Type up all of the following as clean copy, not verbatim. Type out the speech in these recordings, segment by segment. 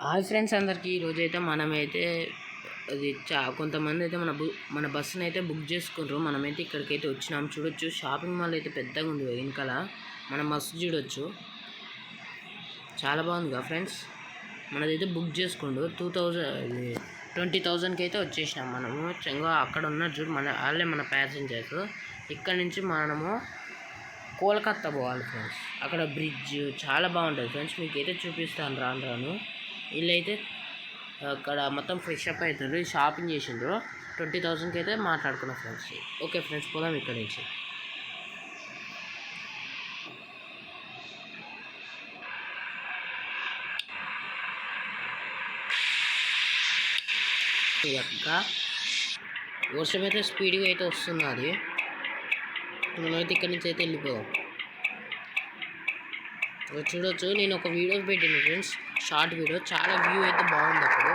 Hi friends అందరికీ ఈరోజైతే మనమైతే అది కొంతమంది అయితే మన బస్సును అయితే బుక్ చేసుకుంటారు. మనమైతే ఇక్కడికైతే వచ్చినాం. చూడొచ్చు షాపింగ్ మాల్ అయితే పెద్దగా ఉంది వెనకాల. మనం బస్సు చూడొచ్చు, చాలా బాగుందిగా ఫ్రెండ్స్. మనదైతే బుక్ చేసుకోండు 20,000కి అయితే వచ్చేసినాం మనము. చెంగా అక్కడ ఉన్న చూడు వాళ్ళే మన ప్యాసింజర్స్. ఇక్కడ నుంచి మనము కోల్కత్తా పోవాలి ఫ్రెండ్స్. అక్కడ బ్రిడ్జ్ చాలా బాగుంటుంది ఫ్రెండ్స్. మీకైతే చూపిస్తాను రాను. వీళ్ళైతే అక్కడ మొత్తం ఫ్రెష్ అప్ అవుతారు, షాపింగ్ చేసిండ్రు. 20,000కి అయితే మాట్లాడుకున్నాం ఫ్రెండ్స్. ఓకే ఫ్రెండ్స్, పోదాం ఇక్కడ నుంచి. వర్షం అయితే స్పీడ్గా అయితే వస్తున్నది. మనమైతే ఇక్కడి నుంచి అయితే వెళ్ళిపోదాం. చూడొచ్చు, నేను ఒక వీడియో పెట్టాను ఫ్రెండ్స్, షార్ట్ వీడియో. చాలా వ్యూ అయితే బాగుంది. అప్పుడు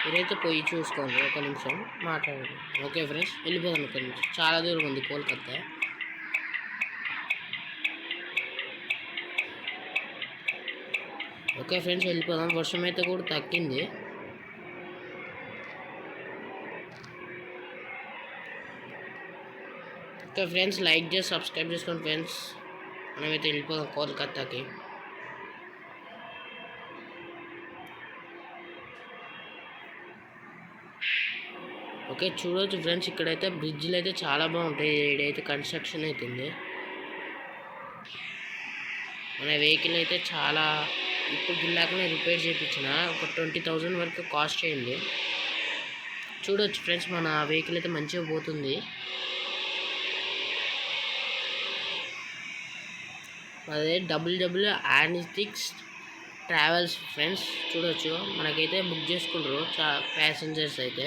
మీరైతే పోయి చూసుకోండి. ఒక నిమిషం మాట్లాడండి. ఓకే ఫ్రెండ్స్, వెళ్ళిపోదాం ఇక్కడ నుంచి. చాలా దూరం ఉంది కోల్కత్తా. ఓకే ఫ్రెండ్స్, వెళ్ళిపోదాం. వర్షం అయితే కూడా తగ్గింది. ఓకే ఫ్రెండ్స్, లైక్ చేసి సబ్స్క్రైబ్ చేసుకోండి ఫ్రెండ్స్. మనమైతే వెళ్ళిపోదాం కోల్కత్తాకి. ఓకే చూడవచ్చు ఫ్రెండ్స్, ఇక్కడైతే బ్రిడ్జ్లు అయితే చాలా బాగుంటాయి. ఇక్కడైతే కన్స్ట్రక్షన్ అవుతుంది. మన వెహికల్ అయితే చాలా ఇప్పుడు గిల్లాకనే రిపేర్ చేయించిన. ఒక 20,000 వరకు కాస్ట్ అయింది. చూడవచ్చు ఫ్రెండ్స్, మన వెహికల్ అయితే మంచిగా పోతుంది. అదే WW ఆర్నిస్టిక్స్ ట్రావెల్స్ ఫ్రెండ్స్. చూడవచ్చు, మనకైతే బుక్ చేసుకుంటారు ప్యాసింజర్స్ అయితే.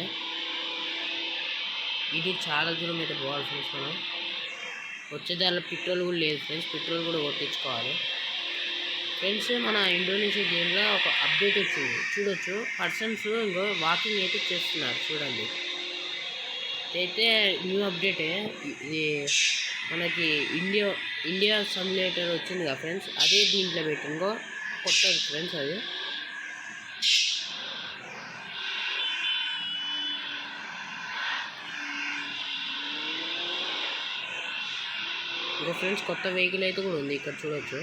ఇది చాలా దూరం అయితే పోవాలి ఫ్రెండ్స్. మనం వచ్చే దానిలో పెట్రోల్ కూడా లేదు ఫ్రెండ్స్. పెట్రోల్ కూడా కొట్టించుకోవాలి ఫ్రెండ్స్. మన ఇండోనేషియా గేమ్లో ఒక అప్డేట్ వచ్చింది. చూడొచ్చు, పర్సన్స్ ఇంకో వాకింగ్ అయితే చేస్తున్నారు. చూడండి, అయితే న్యూ అప్డేటే ఇది. మనకి ఇండియా సిమ్యులేటర్ వచ్చింది కదా ఫ్రెండ్స్, అదే దీంట్లో పెట్టింగో కొత్తది ఫ్రెండ్స్. అది ఇంకా ఫ్రెండ్స్, కొత్త వెహికల్ అయితే కూడా ఉంది ఇక్కడ. చూడొచ్చు,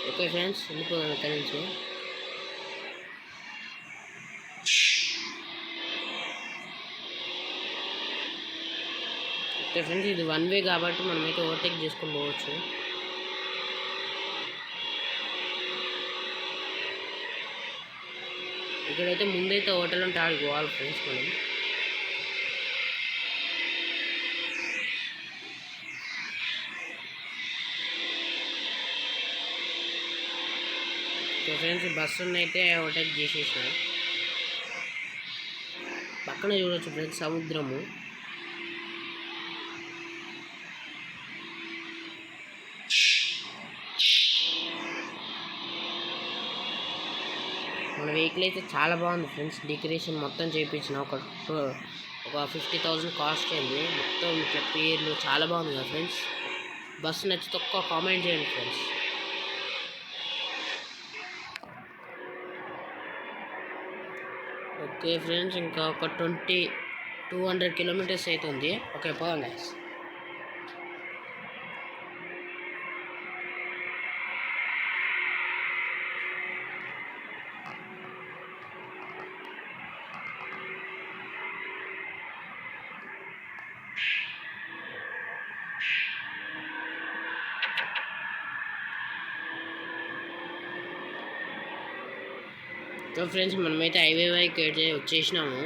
ఓకే ఫ్రెండ్స్, వెళ్ళిపోదాం ఇక్కడ నుంచి. ఓకే ఫ్రెండ్స్, ఇది 1 వే కాబట్టి మనమైతే ఓవర్టేక్ చేసుకొని పోవచ్చు. ఇక్కడైతే ముందైతే హోటల్ ఉంటే ఆడికి పోవాలి ఫ్రెండ్స్ మనం. ఫ్రెండ్స్, బస్సును అయితే ఓవర్టేక్ చేసేసిన. పక్కన చూడవచ్చు ఫ్రెండ్స్, సముద్రము. మన వెహికల్ అయితే చాలా బాగుంది ఫ్రెండ్స్. డెకరేషన్ మొత్తం చేయించిన. ఒక 50,000 కాస్ట్ అయింది. మొత్తం ఇట్లా పేర్లు చాలా బాగుంది కదా ఫ్రెండ్స్. బస్సు నచ్చితే ఒక్క కామెంట్ చేయండి ఫ్రెండ్స్. ఓకే ఫ్రెండ్స్, ఇంకా ఒక 200 కిలోమీటర్స్ అవుతుంది. ఓకే, పోదాం గైస్. సో ఫ్రెండ్స్, మనమైతే హైవే వైకి అయితే వచ్చేసినాము.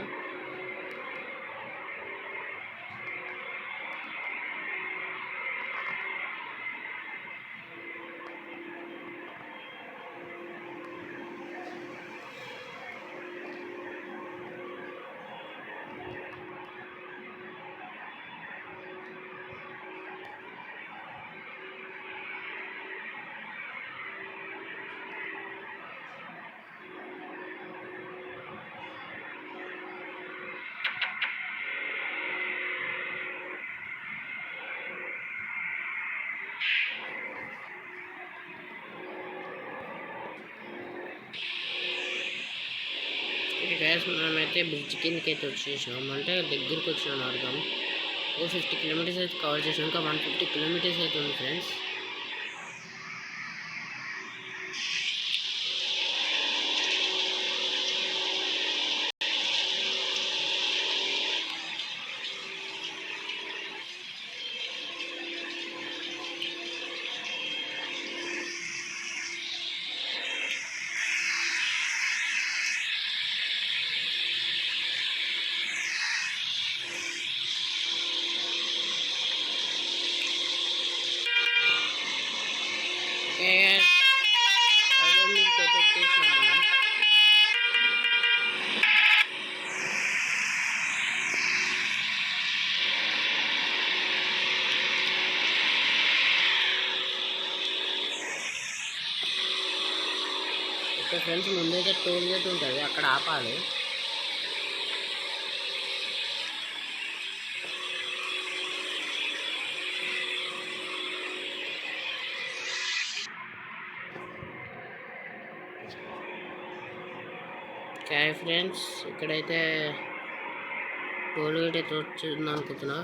గ్యాస్ మనమైతే బ్రిడ్జ్ కిందకి అయితే వచ్చేసాం, అంటే దగ్గరికి వచ్చినాం అర్థం. 50 కిలోమీటర్స్ అయితే కవర్ చేసాం, ఇంకా 150 కిలోమీటర్స్ అయితే ఉంది ఫ్రెండ్స్. ఓకే ఫ్రెండ్స్, ముందైతే టోల్ గేట్ ఉంటుంది, అక్కడ ఆపాలి. ఓకే ఫ్రెండ్స్, ఇక్కడైతే టోల్ గేట్ అయితే వచ్చింది అనుకుంటున్నా.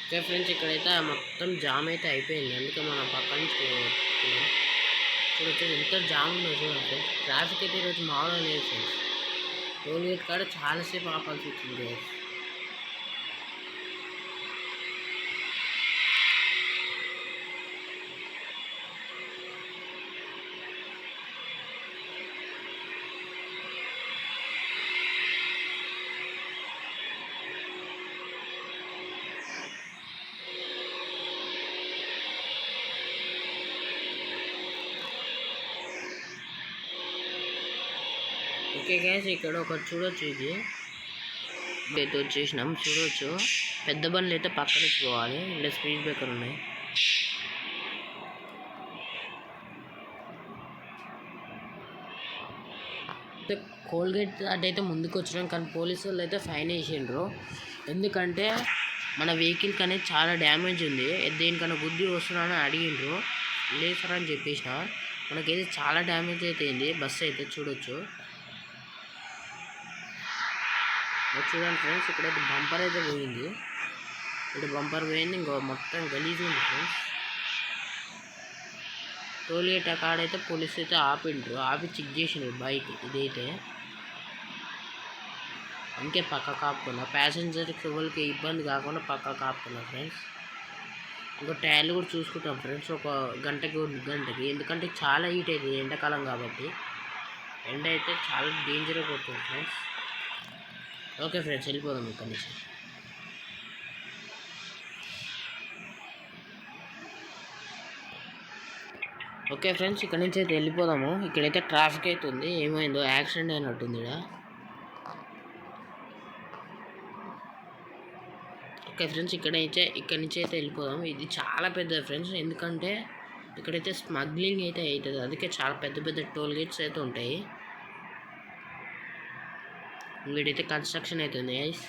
ఓకే ఫ్రెండ్స్, ఇక్కడైతే మొత్తం జామ్ అయితే అయిపోయింది, అందుకే మనం పక్క నుంచి పోతున్నాం. చూడొచ్చు ఎంత జామ్ ఉందో చూడండి ఫ్రెండ్స్. ట్రాఫిక్ అయితే ఈరోజు మామూలుగా లేదు ఫ్రెండ్స్. టోల్ గేట్ కాడ చాలాసేపు ఆపాల్సి వచ్చింది. ఓకే గ్యాస్, ఇక్కడ ఒక చూడొచ్చు, ఇది అయితే వచ్చేసినాం. చూడొచ్చు పెద్ద బండ్లు అయితే పక్క నుంచి పోవాలి, ఇలా స్పీడ్ బ్రేకర్ ఉన్నాయి. కోల్గేట్ అటైతే ముందుకు వచ్చినాం, కానీ పోలీసు వాళ్ళు అయితే ఫైన్ వేసిండ్రు. ఎందుకంటే మన వెహికల్కి అనేది చాలా డ్యామేజ్ ఉంది, దేనికన్నా బుద్ధి వస్తున్నానని అడిగిండ్రు. లేదు సార్ అని చెప్పేసిన. మనకైతే చాలా డ్యామేజ్ అయితే అయింది బస్సు అయితే. చూడొచ్చు చూడండి ఫ్రెండ్స్, ఇక్కడైతే బంపర్ అయితే పోయింది. ఇక్కడ బంపర్ పోయింది, ఇంకో మొత్తం గలీజ్ ఉంది ఫ్రెండ్స్. టోల్ గేట్ కాడైతే పోలీసు అయితే ఆపిండ్రు, ఆపి చెక్ చేసిండ్రు బైక్ ఇదైతే. అందుకే పక్క కాపుకున్నా, ప్యాసింజర్కి ఎవరికి ఇబ్బంది కాకుండా పక్క కాపుకున్నా ఫ్రెండ్స్. ఇంకో టైర్లు కూడా చూసుకుంటాం ఫ్రెండ్స్, ఒక గంటకి 1 గంటకి. ఎందుకంటే చాలా హీట్ అవుతుంది ఎండాకాలం కాబట్టి. ఎండ అయితే చాలా డేంజర్గా కొడుతుంది ఫ్రెండ్స్. ఓకే ఫ్రెండ్స్, వెళ్ళిపోదాం ఇక్కడ నుంచి. ఓకే ఫ్రెండ్స్, ఇక్కడ నుంచి అయితే వెళ్ళిపోదాము. ఇక్కడైతే ట్రాఫిక్ అయితే ఉంది, ఏమైందో యాక్సిడెంట్ అయినట్టుంది ఇక్కడ. ఓకే ఫ్రెండ్స్, ఇక్కడ నుంచి అయితే వెళ్ళిపోదాం. ఇది చాలా పెద్ద ఫ్రెండ్స్, ఎందుకంటే ఇక్కడైతే స్మగ్లింగ్ అయితే అవుతుంది, అందుకే చాలా పెద్ద పెద్ద టోల్ గేట్స్ అయితే ఉంటాయి. వీడైతే కన్స్ట్రక్షన్ అవుతుంది గైస్,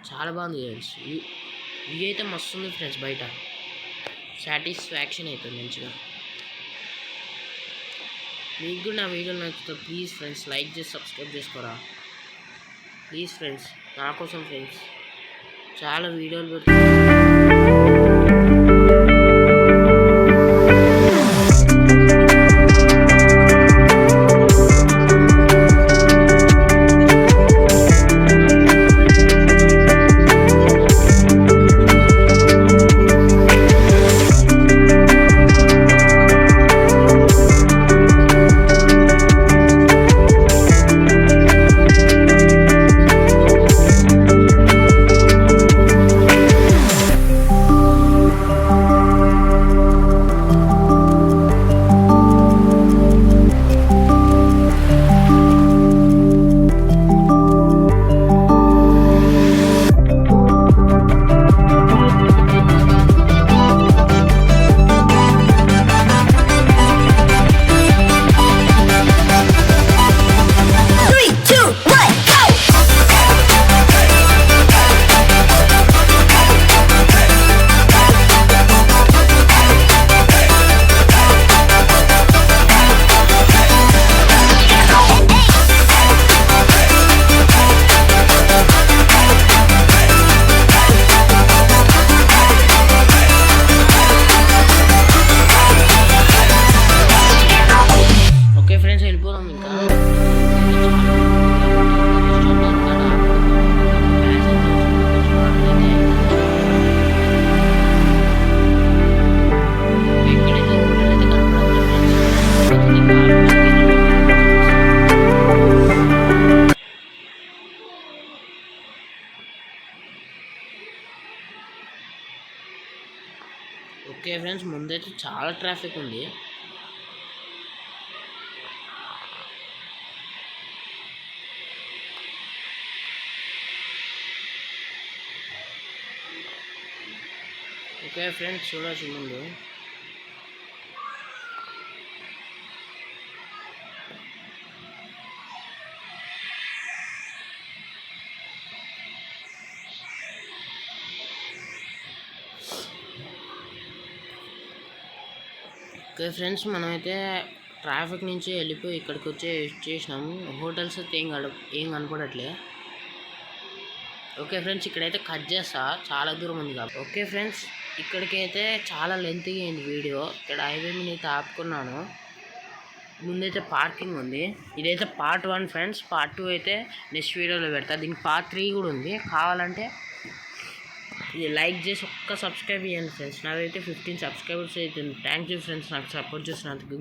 చాలా బాగుంది గైస్. వ్యూ అయితే మస్తు ఉంది ఫ్రెండ్స్, బయట సాటిస్ఫాక్షన్ అవుతుంది మంచిగా. మీకు కూడా నా వీడియోలు నచ్చుతా ప్లీజ్ ఫ్రెండ్స్ లైక్ చేసి సబ్స్క్రైబ్ చేసుకోరా ప్లీజ్ ఫ్రెండ్స్, నా కోసం ఫ్రెండ్స్. చాలా వీడియోలు పెడుతున్నాను. ఓకే ఫ్రెండ్స్, ముందైతే చాలా ట్రాఫిక్ ఉంది. ఓకే ఫ్రెండ్స్, చూడొచ్చు ముందు. ఓకే ఫ్రెండ్స్, మనమైతే ట్రాఫిక్ నుంచి వెళ్ళిపోయి ఇక్కడికి వచ్చేసినాము. హోటల్స్ అయితే ఏం కనపడట్లే. ఓకే ఫ్రెండ్స్, ఇక్కడైతే కట్ చేస్తా, చాలా దూరం ఉంది కాబట్టి. ఓకే ఫ్రెండ్స్, ఇక్కడికైతే చాలా లెంత్గా అయింది వీడియో. ఇక్కడ హైవే మీద అయితే ఆపుకున్నాను. ముందైతే పార్కింగ్ ఉంది. ఇదైతే పార్ట్ 1 ఫ్రెండ్స్. పార్ట్ 2 అయితే నెక్స్ట్ వీడియోలో పెడతా. దీనికి పార్ట్ 3 కూడా ఉంది. కావాలంటే ఇది లైక్ చేసి ఒక్క సబ్స్క్రైబ్ చేయండి ఫ్రెండ్స్. నాకైతే 15 సబ్స్క్రైబర్స్ అవుతుంది. థ్యాంక్ యూ ఫ్రెండ్స్, నాకు సపోర్ట్ చేసినందుకు.